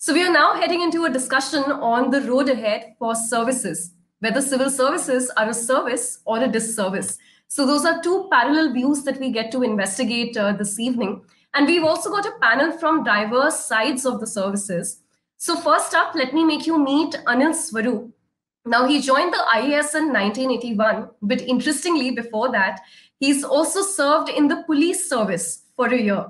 So we are now heading into a discussion on the road ahead for services, whether civil services are a service or a disservice. So those are two parallel views that we get to investigate this evening. And we've also got a panel from diverse sides of the services. So first up, let me make you meet Anil Swaroop. Now, he joined the IAS in 1981, but interestingly, before that, he's also served in the police service for a year.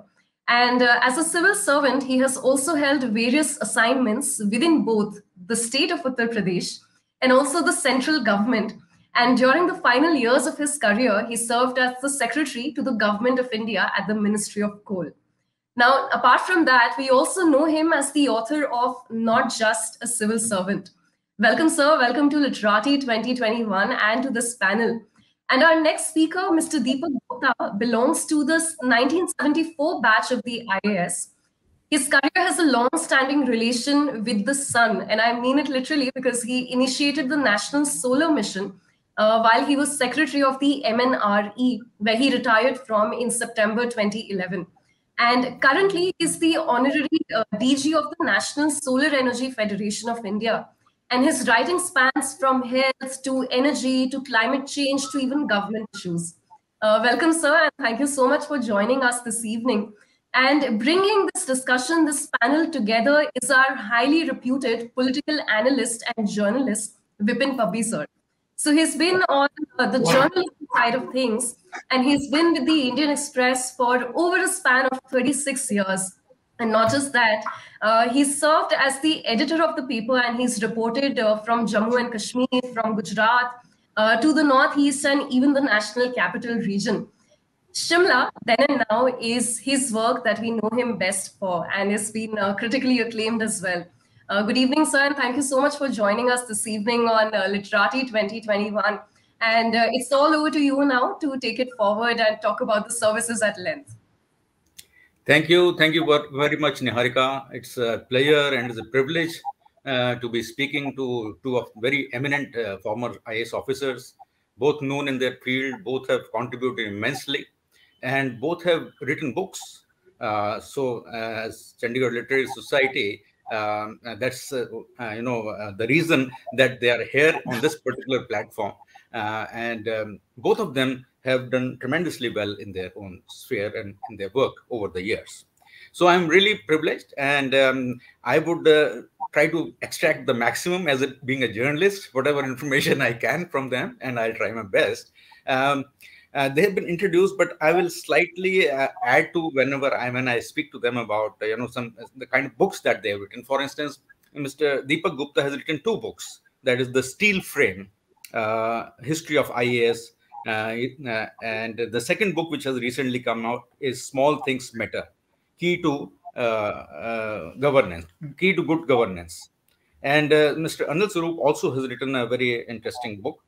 And as a civil servant, he has also held various assignments within both the state of Uttar Pradesh and also the central government. And during the final years of his career, he served as the secretary to the Government of India at the Ministry of Coal. Now, apart from that, we also know him as the author of Not Just a Civil Servant. Welcome, sir. Welcome to Literati 2021 and to this panel. And our next speaker, Mr. Deepak Gupta, belongs to the 1974 batch of the IAS. His career has a long-standing relation with the sun, and I mean it literally because he initiated the National Solar Mission while he was secretary of the MNRE, where he retired from in September 2011. And currently, he is the honorary DG of the National Solar Energy Federation of India. And his writing spans from health to energy to climate change to even government issues. Welcome, sir, and thank you so much for joining us this evening. And bringing this discussion, this panel together is our highly reputed political analyst and journalist, Vipin Pabbi, sir. So he's been on the journalism side of things, and he's been with the Indian Express for over a span of 36 years. And not just that, he served as the editor of the paper, and he's reported from Jammu and Kashmir, from Gujarat, to the northeast, and even the national capital region. Shimla, then and now, is his work that we know him best for, and it's been critically acclaimed as well. Good evening, sir, and thank you so much for joining us this evening on Literati 2021. And it's all over to you now to take it forward and talk about the services at length. Thank you very much, Niharika. It's a pleasure and it's a privilege to be speaking to two of very eminent former IAS officers, both known in their field, both have contributed immensely, and both have written books. So, as Chandigarh Literary Society, that's the reason that they are here on this particular platform, and both of them have done tremendously well in their own sphere and in their work over the years. So I'm really privileged, and I would try to extract the maximum as it being a journalist, whatever information I can from them, and I'll try my best. They have been introduced, but I will slightly add to when I speak to them about some the kind of books that they have written. For instance, Mr. Deepak Gupta has written two books. That is the Steel Frame, History of IAS, and the second book, which has recently come out, is Small Things Matter, Key to Governance, Key to Good Governance. And Mr. Anil Swaroop also has written a very interesting book.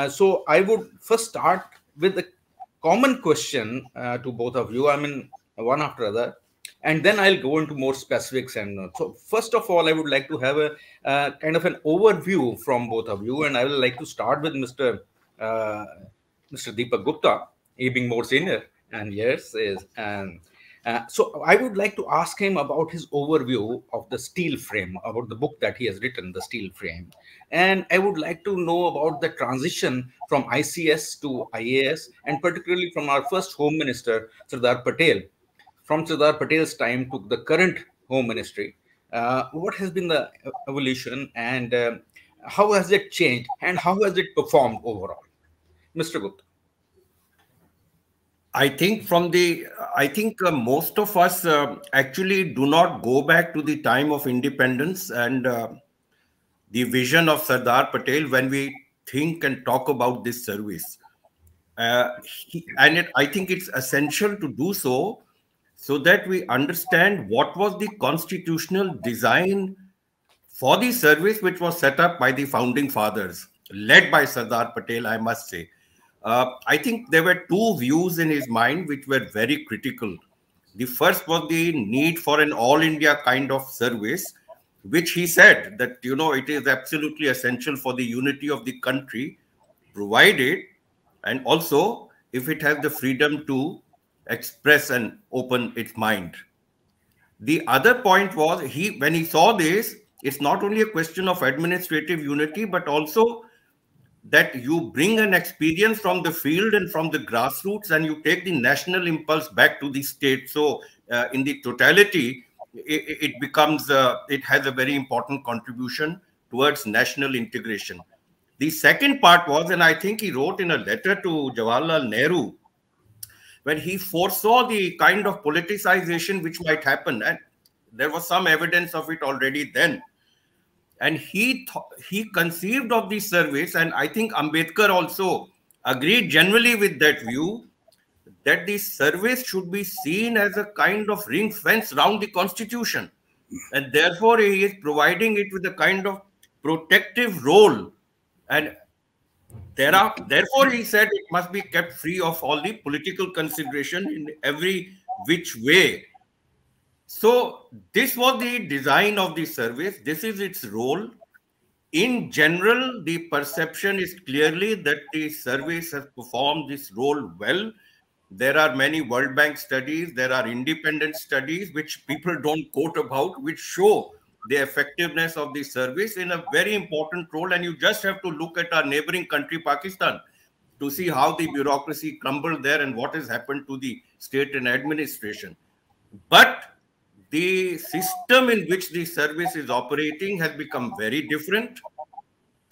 So I would first start with a common question to both of you. I mean, one after other, and then I'll go into more specifics. And so, first of all, I would like to have a kind of an overview from both of you, and I would like to start with Mr. Deepak Gupta, he being more senior, and yes, is so I would like to ask him about his overview of the Steel Frame, about the book that he has written, the Steel Frame. And I would like to know about the transition from ICS to IAS, and particularly from our first Home Minister, Sardar Patel, from Sardar Patel's time to the current Home Ministry. What has been the evolution, and how has it changed, and how has it performed overall? Mr. Gupta. I think most of us actually do not go back to the time of independence and the vision of Sardar Patel when we think and talk about this service. I think it's essential to do so that we understand what was the constitutional design for the service which was set up by the founding fathers, led by Sardar Patel, I must say. I think there were two views in his mind which were very critical. The first was the need for an all India kind of service, which he said that, it is absolutely essential for the unity of the country, provided, and also if it has the freedom to express and open its mind. The other point was, when he saw this, it's not only a question of administrative unity, but also that you bring an experience from the field and from the grassroots, and you take the national impulse back to the state. So in the totality, it becomes, it has a very important contribution towards national integration. The second part was, and I think he wrote in a letter to Jawaharlal Nehru, when he foresaw the kind of politicization which might happen, and there was some evidence of it already then. And he conceived of the service, and I think Ambedkar also agreed generally with that view, that the service should be seen as a kind of ring fence around the constitution. And therefore, he is providing it with a kind of protective role. And therefore, he said it must be kept free of all the political consideration in every which way. So this was the design of the service. This is its role. In general, the perception is clearly that the service has performed this role well. There are many World Bank studies, there are independent studies which people don't quote about, which show the effectiveness of the service in a very important role. And you just have to look at our neighboring country, Pakistan, to see how the bureaucracy crumbled there and what has happened to the state and administration. But the system in which the service is operating has become very different.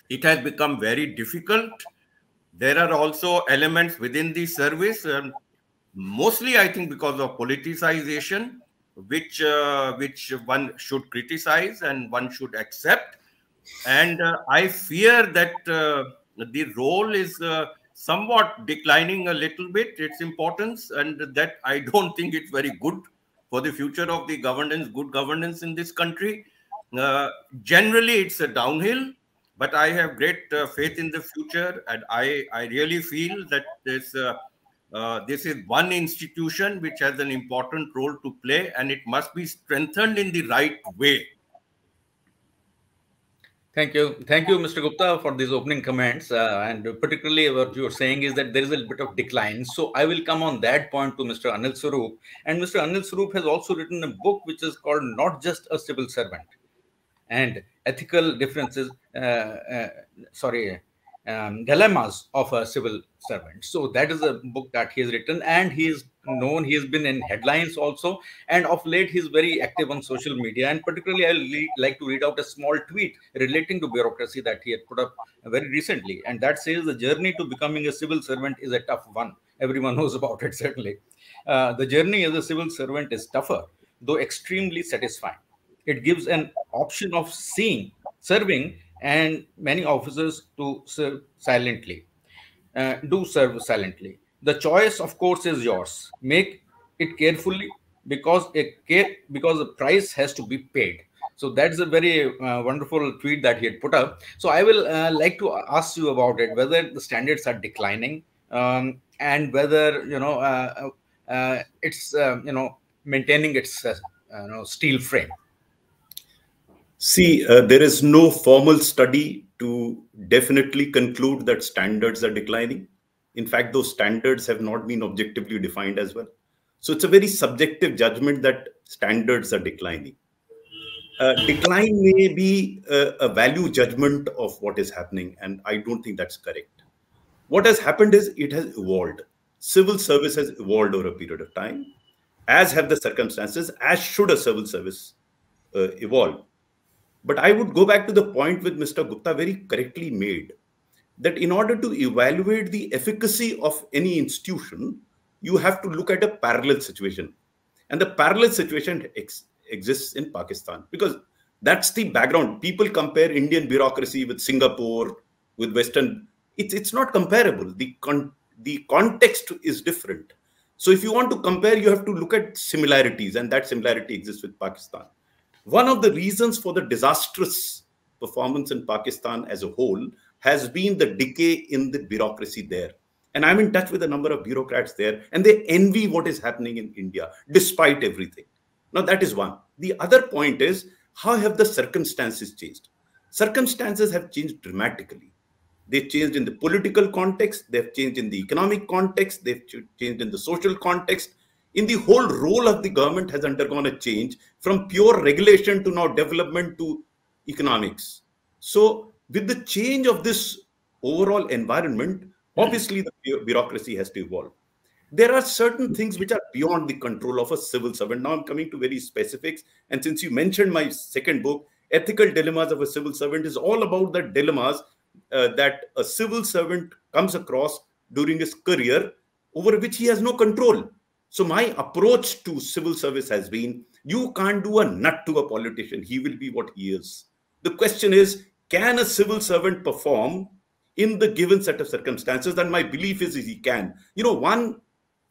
It has become very difficult. There are also elements within the service, mostly I think because of politicization, which one should criticize and one should accept. And I fear that the role is somewhat declining a little bit, its importance, and that I don't think it's very good for the future of the governance, good governance in this country. Generally, it's a downhill, but I have great faith in the future, and I really feel that this is one institution which has an important role to play, and it must be strengthened in the right way. Thank you, Mr. Gupta, for these opening comments. And particularly what you're saying is that there is a bit of decline. So I will come on that point to Mr. Anil Swarup. And Mr. Anil Swarup has also written a book which is called Not Just a Civil Servant and Ethical Differences, Dilemmas of a Civil Servant. So that is a book that he has written, and he is known, he has been in headlines also, and of late he is very active on social media. And particularly I like to read out a small tweet relating to bureaucracy that he had put up very recently, and that says the journey to becoming a civil servant is a tough one. Everyone knows about it, certainly. The journey as a civil servant is tougher, though extremely satisfying. It gives an option of serving, and many officers to serve silently. Serve silently. The choice, of course, is yours. Make it carefully, because the price has to be paid. So that's a very wonderful tweet that he had put up. So I will like to ask you about it, whether the standards are declining, and whether it's maintaining its steel frame. See, there is no formal study to definitely conclude that standards are declining. In fact, those standards have not been objectively defined as well. So it's a very subjective judgment that standards are declining. Decline may be a value judgment of what is happening, and I don't think that's correct. What has happened is it has evolved. Civil service has evolved over a period of time, as have the circumstances, as should a civil service evolve. But I would go back to the point which Mr. Gupta very correctly made, that in order to evaluate the efficacy of any institution, you have to look at a parallel situation. And the parallel situation exists in Pakistan, because that's the background. People compare Indian bureaucracy with Singapore, with Western. It's not comparable. The context is different. So if you want to compare, you have to look at similarities, and that similarity exists with Pakistan. One of the reasons for the disastrous performance in Pakistan as a whole has been the decay in the bureaucracy there. And I'm in touch with a number of bureaucrats there, and they envy what is happening in India, despite everything. Now, that is one. The other point is, how have the circumstances changed? Circumstances have changed dramatically. They've changed in the political context, they've changed in the economic context, they've changed in the social context. in the whole role of the government has undergone a change from pure regulation to now development to economics. So with the change of this overall environment, obviously the bureaucracy has to evolve. There are certain things which are beyond the control of a civil servant. Now I'm coming to very specifics. And since you mentioned my second book, Ethical Dilemmas of a Civil Servant, is all about the dilemmas that a civil servant comes across during his career over which he has no control. So my approach to civil service has been, you can't do a nut to a politician. He will be what he is. The question is, can a civil servant perform in the given set of circumstances? And my belief is he can. One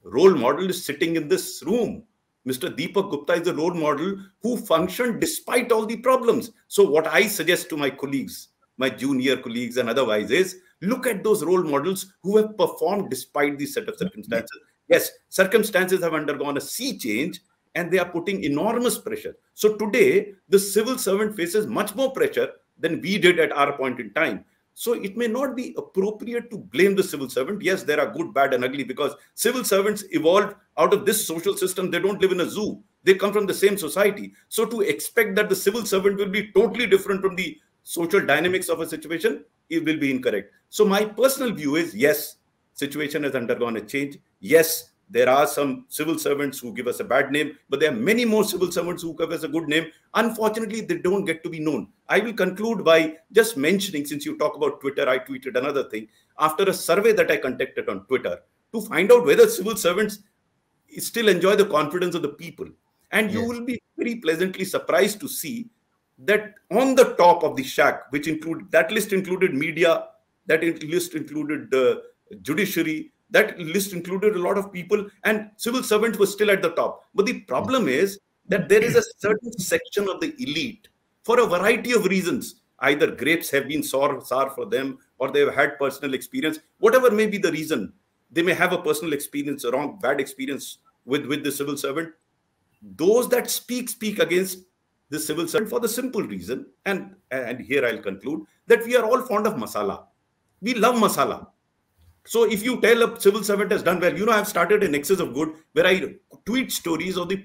role model is sitting in this room. Mr. Deepak Gupta is a role model who functioned despite all the problems. So what I suggest to my colleagues, my junior colleagues and otherwise, is look at those role models who have performed despite these set of circumstances. Yes, circumstances have undergone a sea change and they are putting enormous pressure. So today, the civil servant faces much more pressure than we did at our point in time. So it may not be appropriate to blame the civil servant. Yes, there are good, bad, and ugly, because civil servants evolved out of this social system. They don't live in a zoo. They come from the same society. So to expect that the civil servant will be totally different from the social dynamics of a situation, it will be incorrect. So my personal view is, yes, situation has undergone a change. Yes, there are some civil servants who give us a bad name, but there are many more civil servants who give us a good name. Unfortunately, they don't get to be known. I will conclude by just mentioning, since you talk about Twitter, I tweeted another thing. After a survey that I conducted on Twitter to find out whether civil servants still enjoy the confidence of the people. And you will be very pleasantly surprised to see that on the top of the shack, which included, that list included media, that list included the judiciary, that list included a lot of people, and civil servants were still at the top. But the problem is that there is a certain section of the elite, for a variety of reasons, either grapes have been sour for them, or they have had personal experience, whatever may be the reason. They may have a personal experience, a wrong, bad experience with the civil servant. Those that speak against the civil servant for the simple reason, and here I'll conclude, that we are all fond of masala. We love masala. So if you tell a civil servant has done well, I've started an Excess of Good where I tweet stories of the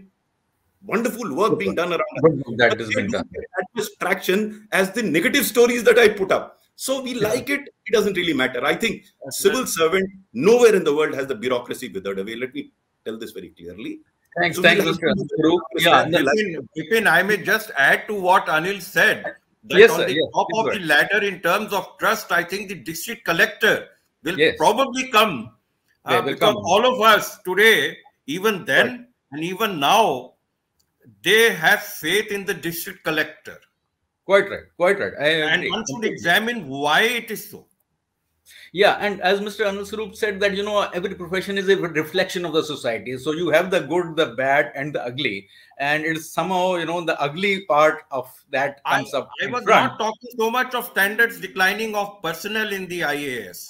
wonderful work being done around that has been done. As traction as the negative stories that I put up. So we like it. It doesn't really matter. I think civil servant nowhere in the world has the bureaucracy withered away. Let me tell this very clearly. Thanks, Mr. Guru. Yeah, Vipin, I may just add to what Anil said. That on the top of the ladder in terms of trust, I think the district collector will probably come. Because all of us today, even then and even now, they have faith in the district collector. Quite right. And one should examine why it is so. Yeah, and as Mr. Anil Swarup said that, every profession is a reflection of the society. So you have the good, the bad, and the ugly. And it's somehow, the ugly part of that comes up. I was not talking so much of standards declining of personnel in the IAS.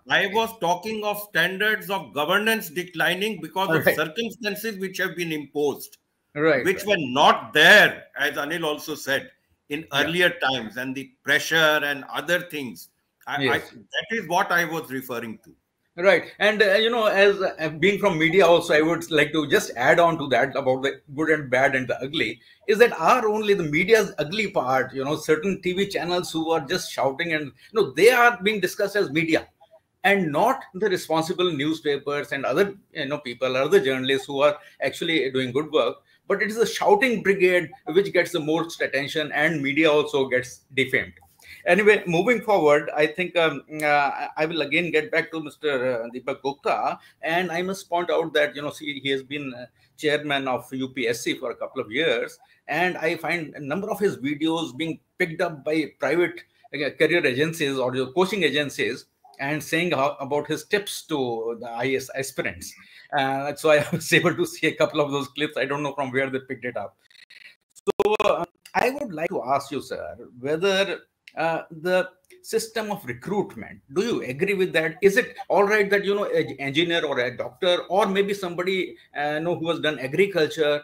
I was talking of standards of governance declining because of circumstances which have been imposed. Which were not there, as Anil also said, in earlier times, and the pressure and other things. That is what I was referring to. Right. And, as being from media also, I would like to just add on to that about the good and bad and the ugly, is that only the media's ugly part, certain TV channels who are just shouting and, they are being discussed as media, and not the responsible newspapers and other, people, other journalists who are actually doing good work. But it is the shouting brigade which gets the most attention, and media also gets defamed. Anyway, moving forward, I think I will again get back to Mr. Deepak Gupta, and I must point out that, he has been chairman of UPSC for a couple of years, and I find a number of his videos being picked up by private career agencies or coaching agencies and saying about his tips to the IAS aspirants. So I was able to see a couple of those clips. I don't know from where they picked it up. So I would like to ask you, sir, whether the system of recruitment, do you agree with that? Is it all right that, an engineer or a doctor or maybe somebody who has done agriculture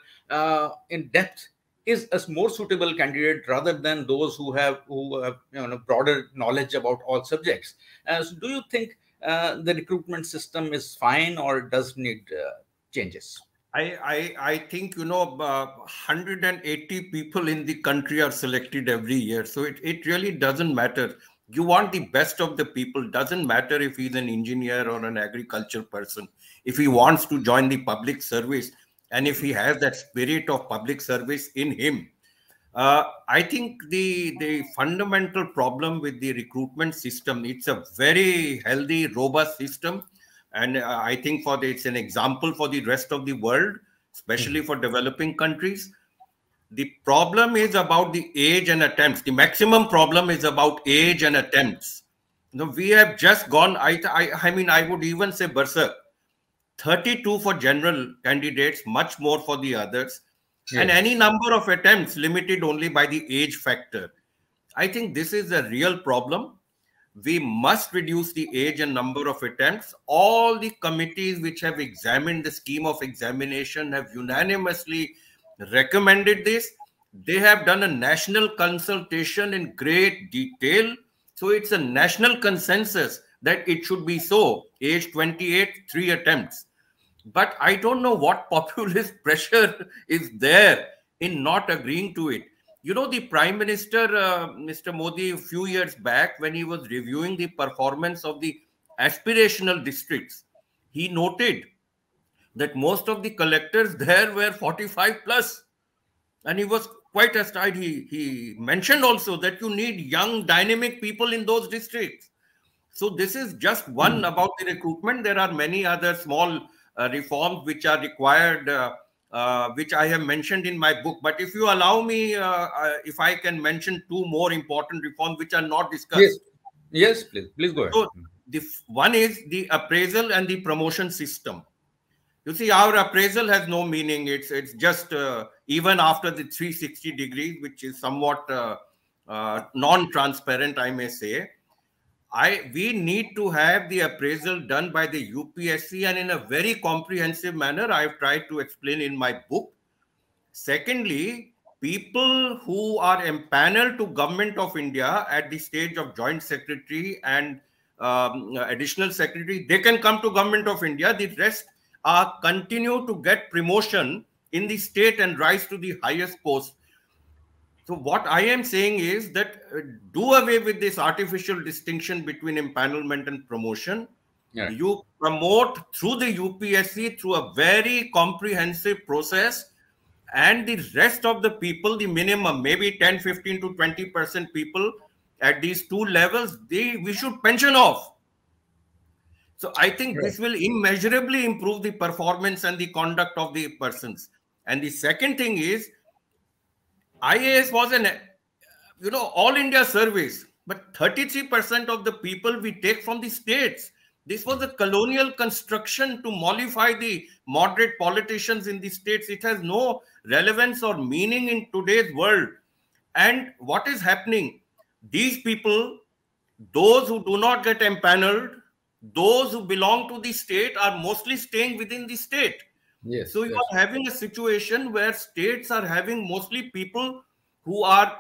in depth is a more suitable candidate rather than those who have broader knowledge about all subjects? So do you think the recruitment system is fine or does need changes? I think, 180 people in the country are selected every year. So it really doesn't matter. You want the best of the people. Doesn't matter if he's an engineer or an agriculture person. If he wants to join the public service and if he has that spirit of public service in him, I think the fundamental problem with the recruitment system, it's a very healthy, robust system. And I think it's an example for the rest of the world, especially for developing countries. The problem is about the age and attempts. The maximum problem is about age and attempts. We have just gone, I mean, I would even say berserk. 32 for general candidates, much more for the others. Yes. And any number of attempts limited only by the age factor. I think this is a real problem. We must reduce the age and number of attempts. All the committees which have examined the scheme of examination have unanimously recommended this. They have done a national consultation in great detail. So it's a national consensus that it should be so. Age 28, 3 attempts. But I don't know what populist pressure is there in not agreeing to it. The Prime Minister, Mr. Modi, a few years back, when he was reviewing the performance of the aspirational districts, he noted that most of the collectors there were 45 plus. And he was quite astounded. He mentioned also that you need young, dynamic people in those districts. So this is just one about the recruitment. There are many other small reforms which are required, which I have mentioned in my book. But if you allow me, if I can mention 2 more important reforms which are not discussed. Yes, please go ahead. So one is the appraisal and the promotion system. You see, our appraisal has no meaning. It's just even after the 360 degrees, which is somewhat non-transparent, I may say. We need to have the appraisal done by the UPSC and in a very comprehensive manner. I've tried to explain in my book. Secondly, people who are empaneled to Government of India at the stage of Joint Secretary and Additional Secretary, they can come to Government of India. The rest continue to get promotion in the state and rise to the highest post. So what I am saying is that do away with this artificial distinction between empanelment and promotion. Yeah. You promote through the UPSC through a very comprehensive process, and the rest of the people, the minimum, maybe 10, 15 to 20% people at these 2 levels, we should pension off. So I think this will immeasurably improve the performance and the conduct of the persons. And the second thing is, IAS was an, all India service, but 33% of the people we take from the states. This was a colonial construction to mollify the moderate politicians in the states. It has no relevance or meaning in today's world. And what is happening? These people, those who do not get empaneled, those who belong to the state are mostly staying within the state. Yes, so you are having a situation where states are having mostly people who are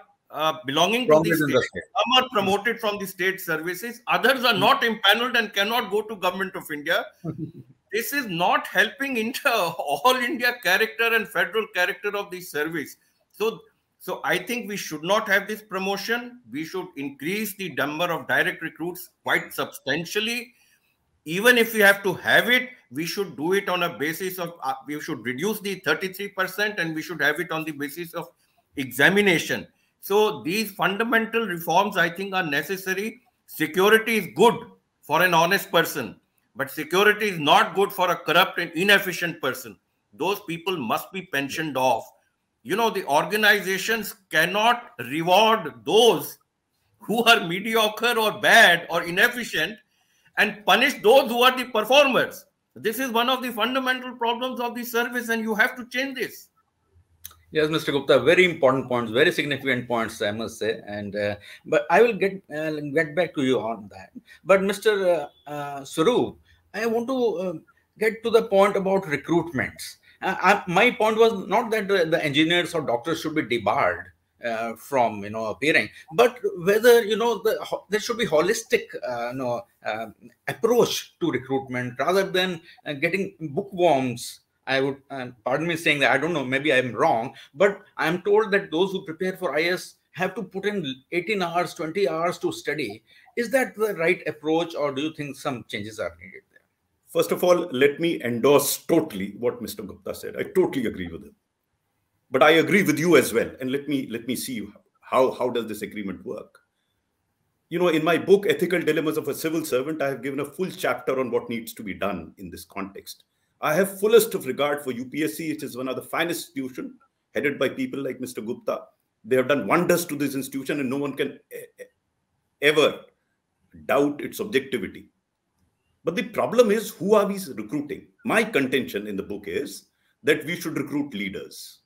belonging to the state. Some are promoted from the state services. Others are not empaneled and cannot go to Government of India. This is not helping into all India character and federal character of the service. So I think we should not have this promotion. We should increase the number of direct recruits quite substantially. Even if we have to have it, we should do it on a basis of, we should reduce the 33% and we should have it on the basis of examination. So these fundamental reforms, I think, are necessary. Security is good for an honest person, but security is not good for a corrupt and inefficient person. Those people must be pensioned off. The organizations cannot reward those who are mediocre or bad or inefficient and punish those who are the performers. This is one of the fundamental problems of the service, and you have to change this. Yes, Mr. Gupta, very important points, very significant points, I must say. And but I will get back to you on that. But Mr. Swaroop, I want to get to the point about recruitments. My point was not that the engineers or doctors should be debarred from appearing, but whether there should be holistic approach to recruitment rather than getting bookworms I would, pardon me saying that, I don't know, maybe I'm wrong, but I'm told that those who prepare for IAS have to put in 18 hours, 20 hours to study. Is that the right approach, or do you think some changes are needed there? First of all, let me endorse totally what Mr. Gupta said. I totally agree with him. But I agree with you as well. And let me see how does this agreement work. You know, in my book, Ethical Dilemmas of a Civil Servant, I have given a full chapter on what needs to be done in this context. I have fullest of regard for UPSC, which is one of the finest institutions, headed by people like Mr. Gupta. They have done wonders to this institution, and no one can ever doubt its objectivity. But the problem is, who are we recruiting? My contention in the book is that we should recruit leaders.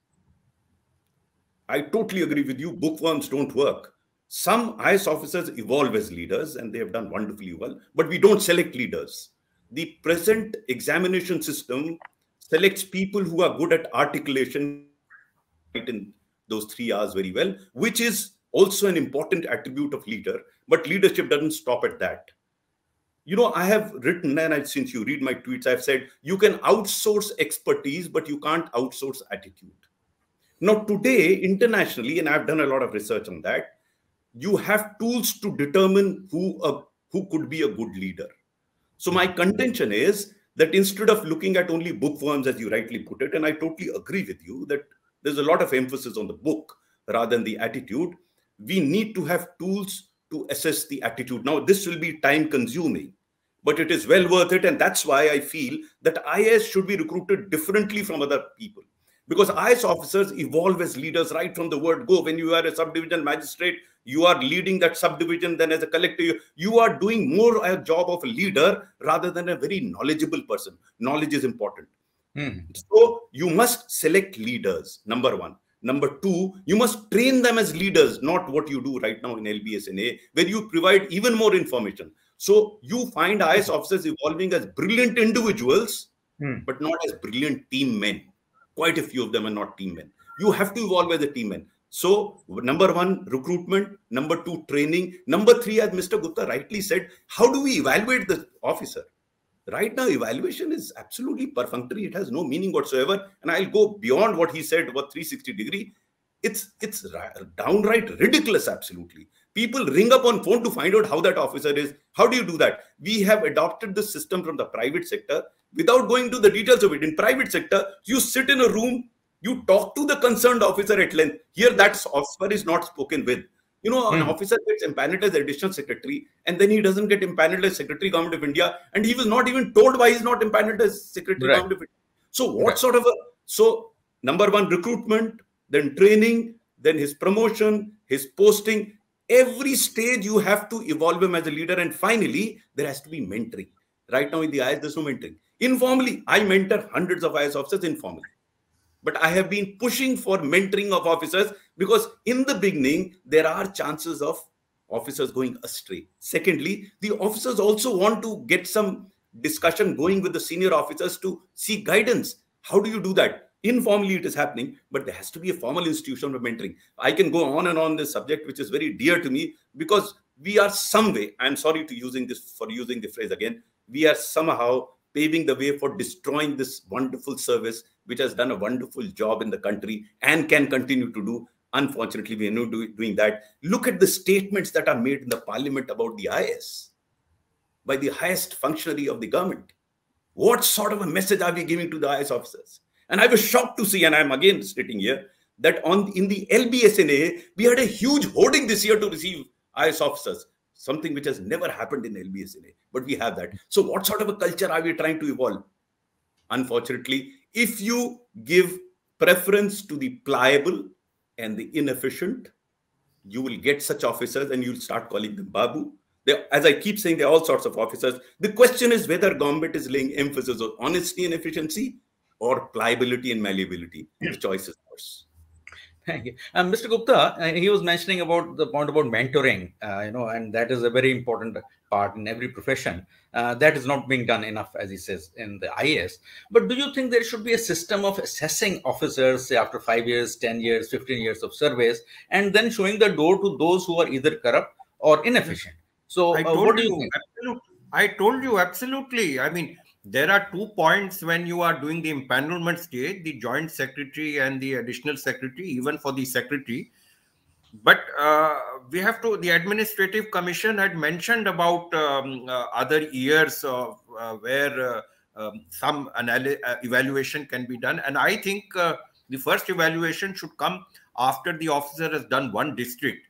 I totally agree with you. Bookworms don't work. Some IAS officers evolve as leaders, and they have done wonderfully well, but we don't select leaders. The present examination system selects people who are good at articulation in those 3 hours very well, which is also an important attribute of leader, but leadership doesn't stop at that. You know, I have written, and since you read my tweets, I've said, you can outsource expertise, but you can't outsource attitude. Now, today, internationally, and I've done a lot of research on that, you have tools to determine who could be a good leader. So my contention is that instead of looking at only bookworms, as you rightly put it, and I totally agree with you that there's a lot of emphasis on the book rather than the attitude, we need to have tools to assess the attitude. Now, this will be time consuming, but it is well worth it. And that's why I feel that IAS should be recruited differently from other people. Because IAS officers evolve as leaders right from the word go. When you are a subdivision magistrate, you are leading that subdivision. Then as a collector, you are doing more a job of a leader rather than a very knowledgeable person. Knowledge is important. So you must select leaders, number one. Number two, you must train them as leaders, not what you do right now in LBSNA, where you provide even more information. So you find IAS officers evolving as brilliant individuals, but not as brilliant team men. Quite a few of them are not team men. You have to evolve as a team man. So number one, recruitment. Number two, training. Number three, as Mr. Gupta rightly said, how do we evaluate the officer? Right now, evaluation is absolutely perfunctory. It has no meaning whatsoever. And I'll go beyond what he said about 360 degree. It's downright ridiculous, absolutely. People ring up on phone to find out how that officer is. How do you do that? We have adopted the system from the private sector without going to the details of it. In private sector, you sit in a room, you talk to the concerned officer at length. Here, that officer is not spoken with. You know, an officer gets empaneled as additional secretary, and then he doesn't get empaneled as Secretary Government of India, and he was not even told why he's not empaneled as Secretary Government of India. So what sort of a... So number one, recruitment, then training, then his promotion, his posting. Every stage you have to evolve him as a leader. And finally, there has to be mentoring. Right now in the IAS, there's no mentoring. Informally, I mentor hundreds of IAS officers informally. But I have been pushing for mentoring of officers because in the beginning, there are chances of officers going astray. Secondly, the officers also want to get some discussion going with the senior officers to seek guidance. How do you do that? Informally, it is happening, but there has to be a formal institution of mentoring. I can go on and on this subject, which is very dear to me, because we are some way, I'm sorry to using the phrase again, we are somehow paving the way for destroying this wonderful service, which has done a wonderful job in the country and can continue to do. Unfortunately, we are not doing that. Look at the statements that are made in the parliament about the IAS by the highest functionary of the government. What sort of a message are we giving to the IAS officers? And I was shocked to see, and I'm again sitting here, that in the LBSNA, we had a huge hoarding this year to receive IAS officers, something which has never happened in LBSNA, but we have that. So what sort of a culture are we trying to evolve? Unfortunately, if you give preference to the pliable and the inefficient, you will get such officers and you'll start calling them Babu. As I keep saying, there are all sorts of officers. The question is whether government is laying emphasis on honesty and efficiency or pliability and malleability. The choice is yours. Thank you. Mr. Gupta, he was mentioning about the point about mentoring, and that is a very important part in every profession. That is not being done enough, as he says, in the IAS. But do you think there should be a system of assessing officers, say, after 5 years, 10 years, 15 years of service, and then showing the door to those who are either corrupt or inefficient? So what do you think? I told you, absolutely. I mean, there are 2 points when you are doing the empanelment stage, the joint secretary and the additional secretary, even for the secretary. But we have to, the administrative commission had mentioned about other years of, where some evaluation can be done. And I think the first evaluation should come after the officer has done one district.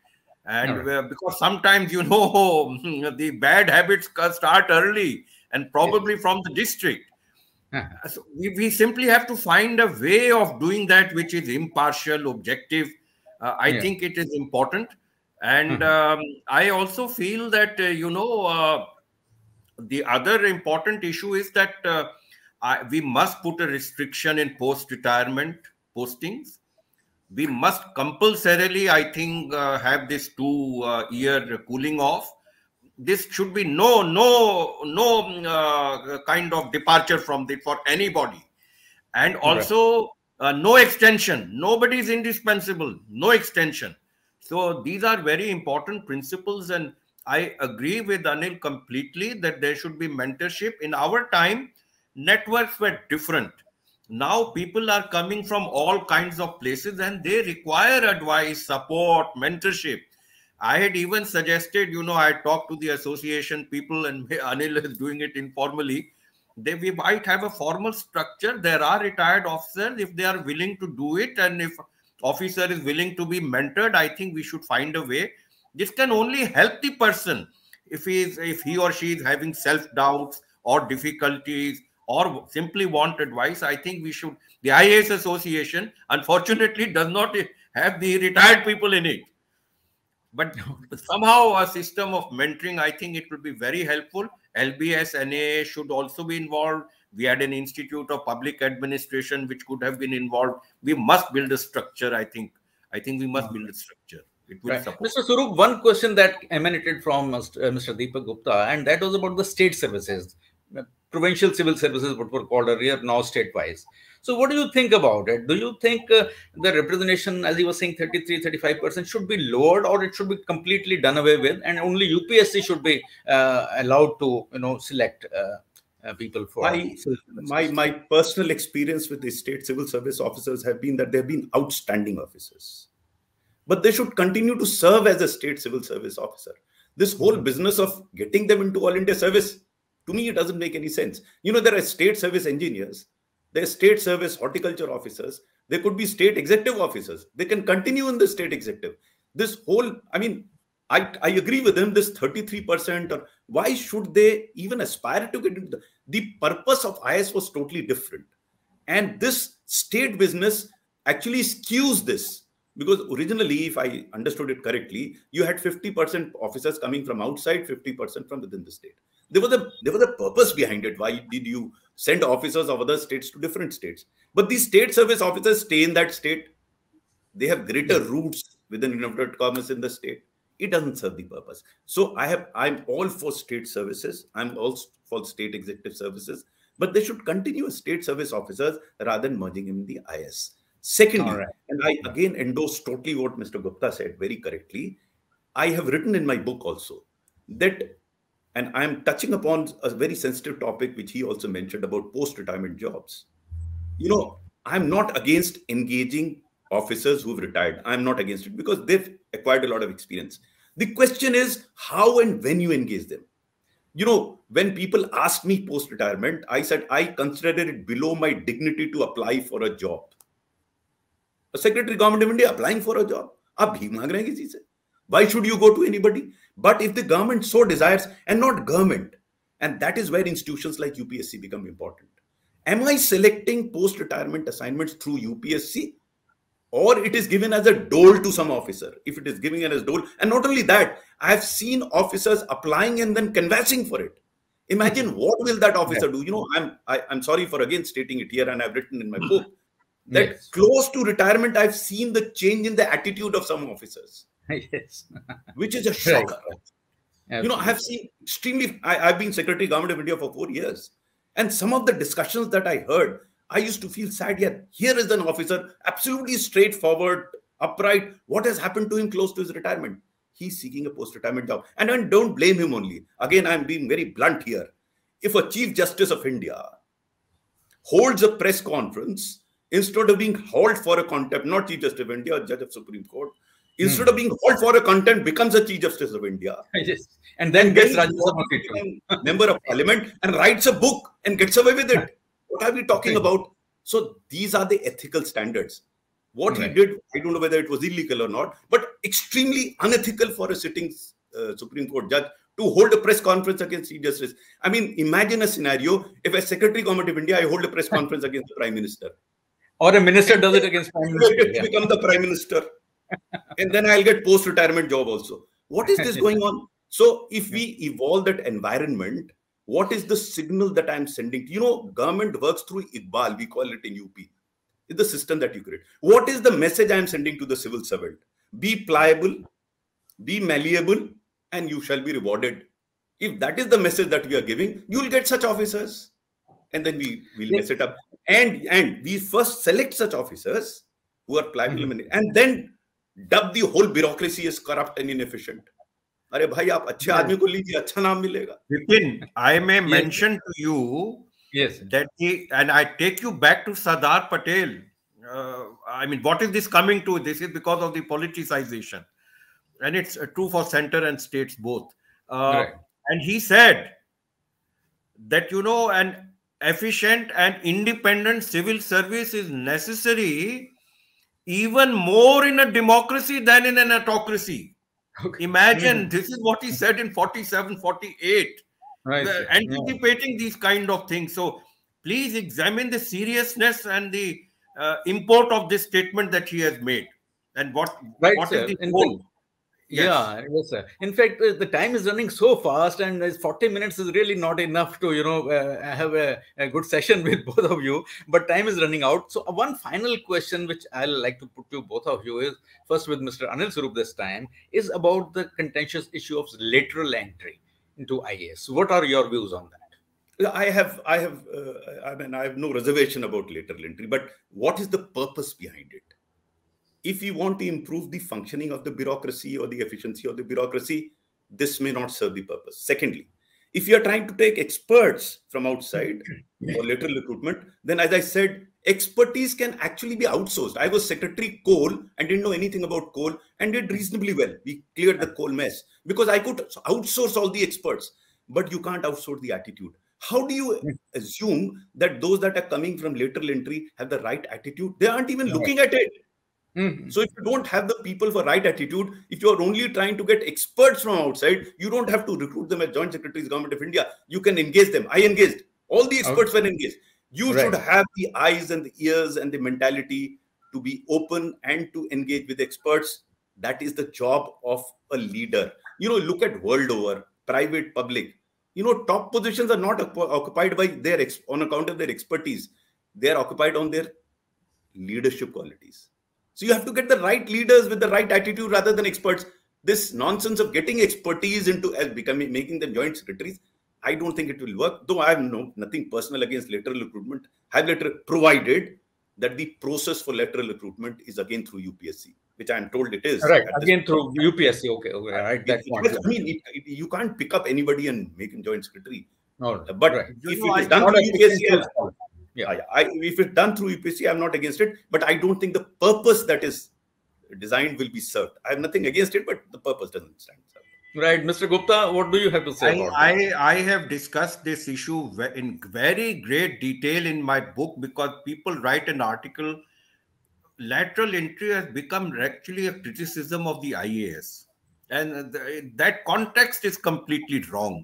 And because sometimes, you know, the bad habits start early and probably from the district. So we simply have to find a way of doing that which is impartial, objective. I think it is important. And I also feel that, you know, the other important issue is that we must put a restriction in post-retirement postings. We must compulsorily, I think, have this 2-year cooling off. This should be no kind of departure from it for anybody. And also no extension. Nobody is indispensable. No extension. So these are very important principles. And I agree with Anil completely that there should be mentorship. In our time, networks were different. Now people are coming from all kinds of places and they require advice, support, mentorship. I had even suggested, you know, I talked to the association people, and Anil is doing it informally. We might have a formal structure. There are retired officers, if they are willing to do it, and if officer is willing to be mentored, I think we should find a way. This can only help the person if he or she is having self-doubts or difficulties or simply want advice. I think we should. The IAS Association, unfortunately, does not have the retired people in it. But somehow a system of mentoring, I think it would be very helpful. LBS, NAA should also be involved. We had an Institute of Public Administration which could have been involved. We must build a structure, I think. We must build a structure. It will support. Mr. Swaroop, one question that emanated from Mr. Deepak Gupta, and that was about the state services. Provincial civil services, what were called earlier, now state-wise. So what do you think about it? Do you think the representation, as he was saying, 33-35% should be lowered, or it should be completely done away with, and only UPSC should be allowed to, you know, select people for? My personal experience with the state civil service officers have been that they've been outstanding officers, but they should continue to serve as a state civil service officer. This whole business of getting them into all India service, to me, it doesn't make any sense. You know, there are state service engineers, there are state service horticulture officers, there could be state executive officers. They can continue in the state executive. This whole, I mean, I agree with him, this 33%, or why should they even aspire to get into the purpose of IAS was totally different. And this state business actually skews this. Because originally, if I understood it correctly, you had 50% officers coming from outside, 50% from within the state. There was a purpose behind it. Why did you send officers of other states to different states? But these state service officers stay in that state. They have greater roots within inverted commerce in the state. It doesn't serve the purpose. So I'm all for state services. I'm also for state executive services. But they should continue as state service officers rather than merging in the IAS. Secondly, and I again endorse totally what Mr. Gupta said very correctly, I have written in my book also that, and I'm touching upon a very sensitive topic which he also mentioned about post-retirement jobs. You know, I'm not against engaging officers who've retired. I'm not against it because they've acquired a lot of experience. The question is how and when you engage them. You know, when people ask me post-retirement, I said I consider it below my dignity to apply for a job. A Secretary Government of India applying for a job. आप भीख मांग रहे हैं किसी से? Why should you go to anybody? But if the government so desires, and not government, and that is where institutions like UPSC become important. Am I selecting post-retirement assignments through UPSC? Or it is given as a dole to some officer? If it is given as dole, and not only that, I have seen officers applying and then canvassing for it. Imagine what will that officer do? You know, I'm sorry for again stating it here, and I've written in my book that close to retirement, I've seen the change in the attitude of some officers. Yes. Which is a shocker. You know, I have seen extremely, I've been Secretary Government of India for 4 years. And some of the discussions that I heard, I used to feel sad. Yeah, here is an officer, absolutely straightforward, upright. What has happened to him close to his retirement? He's seeking a post-retirement job. And don't blame him only. Again, I'm being very blunt here. if a Chief Justice of India holds a press conference instead of being hauled for a contempt, not Chief Justice of India, a judge of Supreme Court, instead of being hauled for a contempt, becomes a Chief Justice of India. Yes. And then gets Rajya Sabha member of parliament and writes a book and gets away with it. What are we talking about? So these are the ethical standards. What he did, I don't know whether it was illegal or not, but extremely unethical for a sitting Supreme Court judge to hold a press conference against Chief Justice. I mean, imagine a scenario if as Secretary Government of India, I hold a press conference against the Prime Minister. Or a minister does it against Prime Minister. Become the Prime Minister. And then I'll get post-retirement job also. What is this going on? So if we evolve that environment, what is the signal that I'm sending? You know, government works through Iqbal, we call it in UP. It's the system that you create. What is the message I'm sending to the civil servant? Be pliable, be malleable, and you shall be rewarded. If that is the message that we are giving, you will get such officers. And then we will mess it up. And we first select such officers who are pliable and then dub the whole bureaucracy as corrupt and inefficient. अरे भाई आप अच्छे आदमी को लीजिए अच्छा नाम मिलेगा. Vipin, I may mention to you that and I take you back to Sardar Patel. I mean, what is this coming to? This is because of the politicization, and it's true for center and states both. And he said that, you know, an efficient and independent civil service is necessary even more in a democracy than in an autocracy. Imagine, this is what he said in 47, 48, anticipating these kind of things. So please examine the seriousness and the import of this statement that he has made. And what is the goal? Yes, sir. In fact, the time is running so fast, and 40 minutes is really not enough to, you know, have a good session with both of you. But time is running out. So one final question, which I'll like to put to both of you, is first with Mr. Anil Swarup this time, is about the contentious issue of lateral entry into IAS. What are your views on that? I have no reservation about lateral entry, but what is the purpose behind it? If you want to improve the functioning of the bureaucracy or the efficiency of the bureaucracy, this may not serve the purpose. Secondly, if you are trying to take experts from outside for lateral recruitment, then as I said, expertise can actually be outsourced. I was Secretary Coal and didn't know anything about coal and did reasonably well. We cleared the coal mess because I could outsource all the experts, but you can't outsource the attitude. How do you assume that those that are coming from lateral entry have the right attitude? They aren't even looking at it. So if you don't have the people for right attitude, if you are only trying to get experts from outside, you don't have to recruit them as Joint Secretaries, Government of India. You can engage them. I engaged. All the experts were engaged. You should have the eyes and the ears and the mentality to be open and to engage with experts. That is the job of a leader. You know, look at world over, private, public. You know, top positions are not occupied by on account of their expertise. They are occupied on their leadership qualities. So you have to get the right leaders with the right attitude rather than experts. This nonsense of getting expertise into making them joint secretaries, I don't think it will work. Though I have nothing personal against lateral recruitment, provided that the process for lateral recruitment is again through UPSC, which I am told it is. Right, again through UPSC. Okay, right. That point. I mean, you can't pick up anybody and make him joint secretary. No, but if it is done through UPSC, if it's done through UPSC, I'm not against it. But I don't think the purpose that is designed will be served. I have nothing against it, but the purpose doesn't stand. Right, Mr. Gupta, what do you have to say about that? I have discussed this issue in very great detail in my book because people write an article. Lateral entry has become actually a criticism of the IAS. And that context is completely wrong.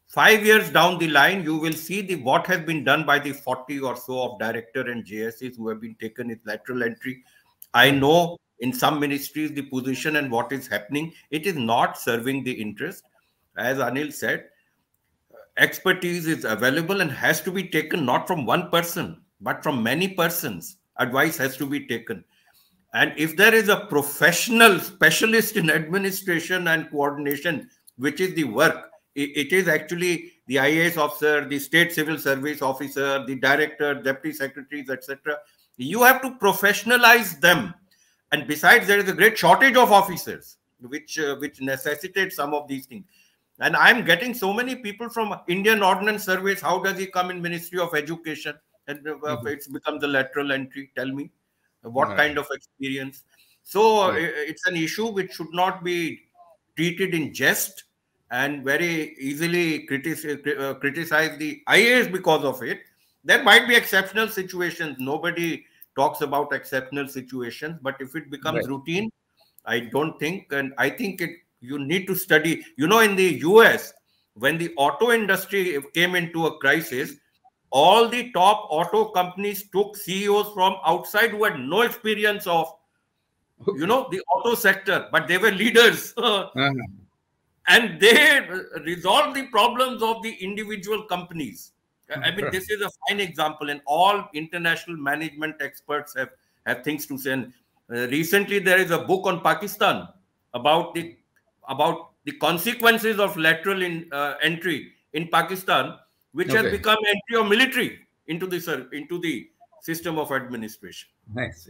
5 years down the line, you will see what has been done by the 40 or so of director and JSs who have been taken as lateral entry. I know in some ministries, the position and what is happening, it is not serving the interest. As Anil said, expertise is available and has to be taken not from one person, but from many persons. Advice has to be taken. And if there is a professional specialist in administration and coordination, which is the work, it is actually the IAS officer, the state civil service officer, the director, deputy secretaries, etc. You have to professionalize them. And besides, there is a great shortage of officers, which necessitates some of these things. And I'm getting so many people from Indian Ordnance Service. How does he come in Ministry of Education? And it's become the lateral entry. Tell me, what kind of experience? So it's an issue which should not be treated in jest and very easily criticize the IAS because of it. There might be exceptional situations. Nobody talks about exceptional situations, but if it becomes routine, I don't think, and I think you need to study. You know, in the US, when the auto industry came into a crisis, all the top auto companies took CEOs from outside who had no experience of, you know, the auto sector, but they were leaders. And they resolved the problems of the individual companies. I mean, this is a fine example, and all international management experts have things to say. And recently, there is a book on Pakistan about the consequences of lateral entry in Pakistan, which has become entry of military into the system of administration. Nice.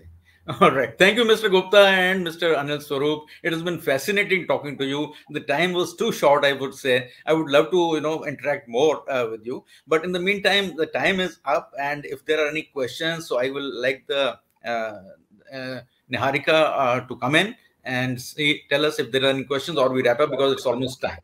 All right. Thank you, Mr. Gupta and Mr. Anil Swarup. It has been fascinating talking to you. The time was too short, I would say. I would love to, interact more with you. But in the meantime, the time is up. And if there are any questions, so I will like the Niharika to come in and tell us if there are any questions, or we wrap up because it's almost time.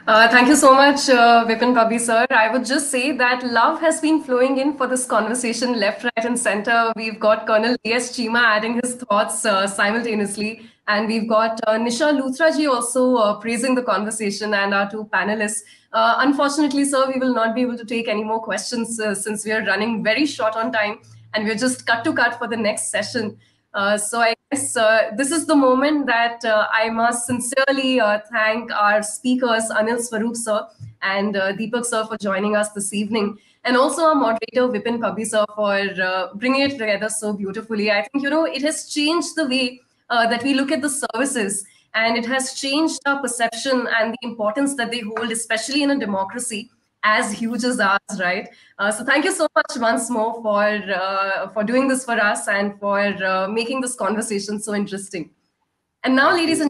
Thank you so much, Vipin Pabbi sir. I would just say that love has been flowing in for this conversation left, right and center. We've got Colonel A.S. Cheema adding his thoughts simultaneously. And we've got Nisha Luthra ji also praising the conversation, and our two panelists. Unfortunately, sir, we will not be able to take any more questions since we are running very short on time and we're just cut to cut for the next session. So I guess this is the moment that I must sincerely thank our speakers, Anil Swarup sir and Deepak sir, for joining us this evening. And also our moderator, Vipin Pabbi sir, for bringing it together so beautifully. I think, it has changed the way that we look at the services, and it has changed our perception and the importance that they hold, especially in a democracy as huge as ours, right? So thank you so much once more for doing this for us and for making this conversation so interesting. And now, ladies and